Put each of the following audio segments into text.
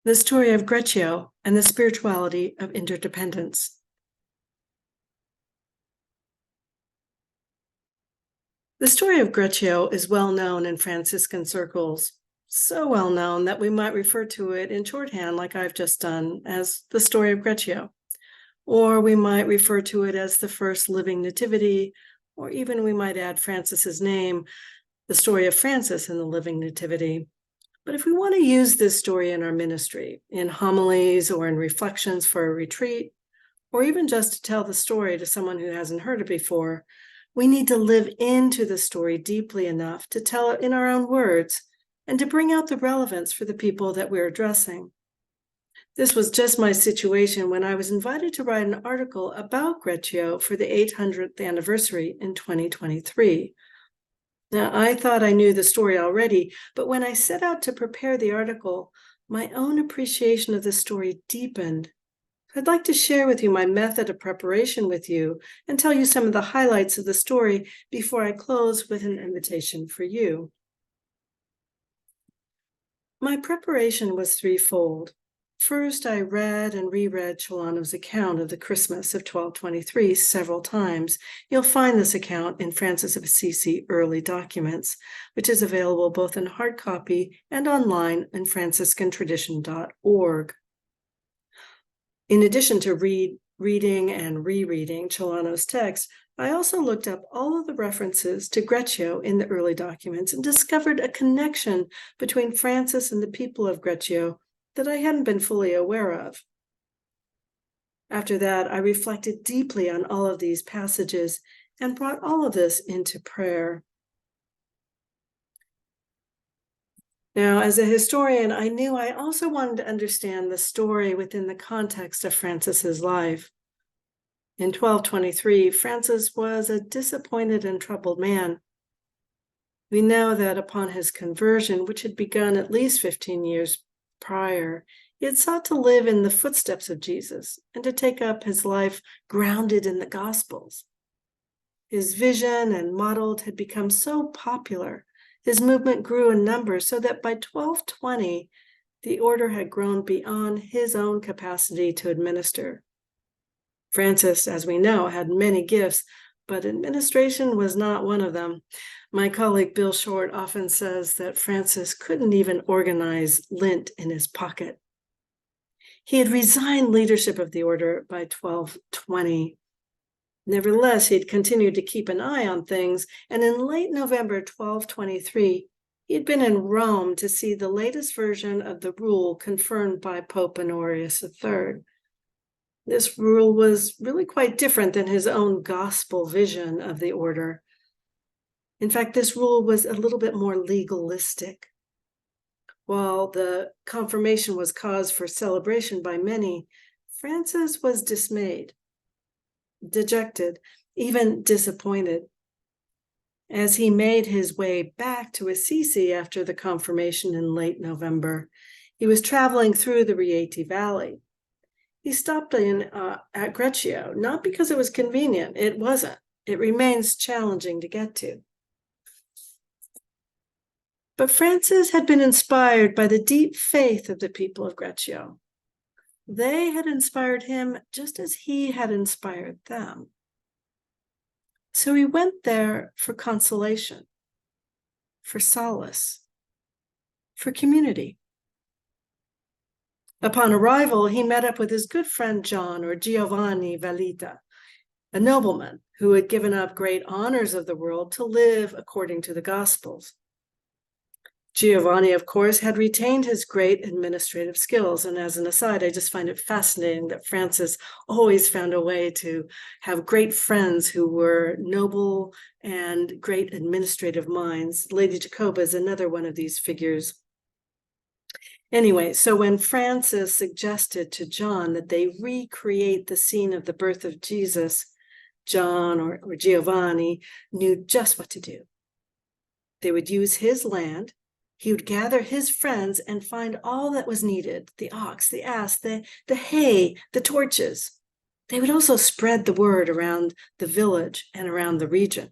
The story of Greccio and the spirituality of interdependence. The story of Greccio is well known in Franciscan circles, so well known that we might refer to it in shorthand, like I've just done, as the story of Greccio. Or we might refer to it as the first living nativity, or even we might add Francis's name, the story of Francis in the living nativity. But if we want to use this story in our ministry, in homilies or in reflections for a retreat, or even just to tell the story to someone who hasn't heard it before, we need to live into the story deeply enough to tell it in our own words and to bring out the relevance for the people that we're addressing. This was just my situation when I was invited to write an article about Greccio for the 800th anniversary in 2023. Now, I thought I knew the story already, but when I set out to prepare the article, my own appreciation of the story deepened. I'd like to share with you my method of preparation with you and tell you some of the highlights of the story before I close with an invitation for you. My preparation was threefold. First, I read and reread Celano's account of the Christmas of 1223 several times. You'll find this account in Francis of Assisi Early Documents, which is available both in hard copy and online in franciscantradition.org. In addition to reading and rereading Celano's text, I also looked up all of the references to Greccio in the early documents and discovered a connection between Francis and the people of Greccio that I hadn't been fully aware of. After that, I reflected deeply on all of these passages and brought all of this into prayer. Now, as a historian, I knew I also wanted to understand the story within the context of Francis's life. In 1223, Francis was a disappointed and troubled man. We know that upon his conversion, which had begun at least 15 years prior, he had sought to live in the footsteps of Jesus and to take up his life grounded in the Gospels. His vision and model had become so popular, his movement grew in numbers, so that by 1220, the order had grown beyond his own capacity to administer. Francis, as we know, had many gifts, but administration was not one of them. My colleague Bill Short often says that Francis couldn't even organize lint in his pocket. He had resigned leadership of the order by 1220. Nevertheless, he'd continued to keep an eye on things, and in late November 1223, he had been in Rome to see the latest version of the rule confirmed by Pope Honorius III. This rule was really quite different than his own gospel vision of the order. In fact, this rule was a little bit more legalistic. While the confirmation was cause for celebration by many, Francis was dismayed, dejected, even disappointed. As he made his way back to Assisi after the confirmation in late November, he was traveling through the Rieti Valley. He stopped in at Greccio, not because it was convenient. It wasn't. It remains challenging to get to. But Francis had been inspired by the deep faith of the people of Greccio. They had inspired him just as he had inspired them. So he went there for consolation, for solace, for community. Upon arrival, he met up with his good friend John, or Giovanni Vallita, a nobleman who had given up great honors of the world to live according to the Gospels. Giovanni, of course, had retained his great administrative skills, and as an aside, I just find it fascinating that Francis always found a way to have great friends who were noble and great administrative minds. Lady Jacoba is another one of these figures. Anyway, so when Francis suggested to John that they recreate the scene of the birth of Jesus, John or Giovanni knew just what to do. They would use his land. He would gather his friends and find all that was needed, the ox, the ass, the hay, the torches. They would also spread the word around the village and around the region.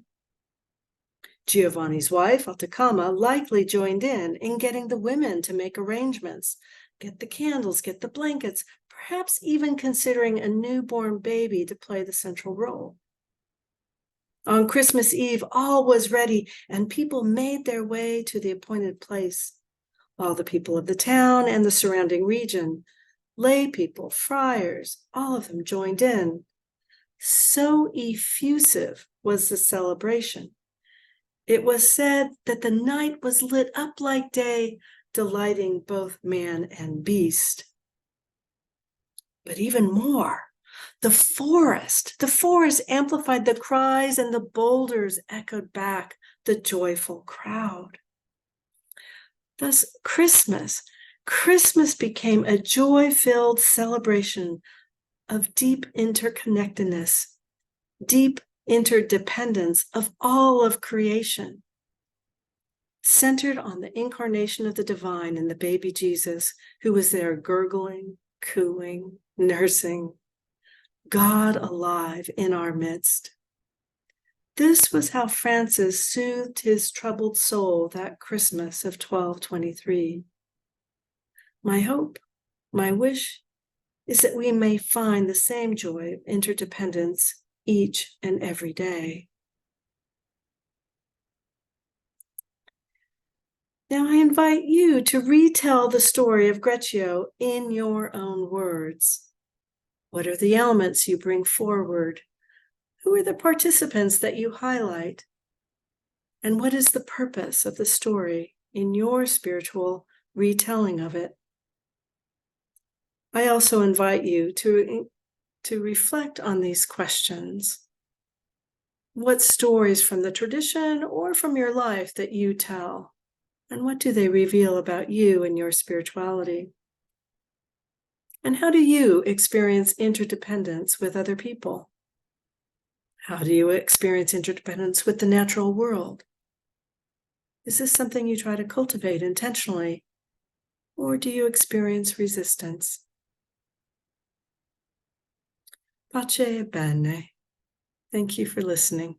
Giovanni's wife, Altacama, likely joined in getting the women to make arrangements, get the candles, get the blankets, perhaps even considering a newborn baby to play the central role. On Christmas Eve, all was ready, and people made their way to the appointed place, while the people of the town and the surrounding region, lay people, friars, all of them joined in. So effusive was the celebration. It was said that the night was lit up like day, delighting both man and beast. But even more, the forest amplified the cries, and the boulders echoed back the joyful crowd. Thus, Christmas became a joy-filled celebration of deep interconnectedness, deep interdependence of all of creation, centered on the incarnation of the divine in the baby Jesus, who was there gurgling, cooing, nursing, God alive in our midst. This was how Francis soothed his troubled soul that Christmas of 1223. My hope, my wish, is that we may find the same joy of interdependence each and every day. Now I invite you to retell the story of Greccio in your own words. What are the elements you bring forward? Who are the participants that you highlight? And what is the purpose of the story in your spiritual retelling of it? I also invite you to reflect on these questions. What stories from the tradition or from your life that you tell? And what do they reveal about you and your spirituality? And how do you experience interdependence with other people? How do you experience interdependence with the natural world? Is this something you try to cultivate intentionally, or do you experience resistance? Pace e bene. Thank you for listening.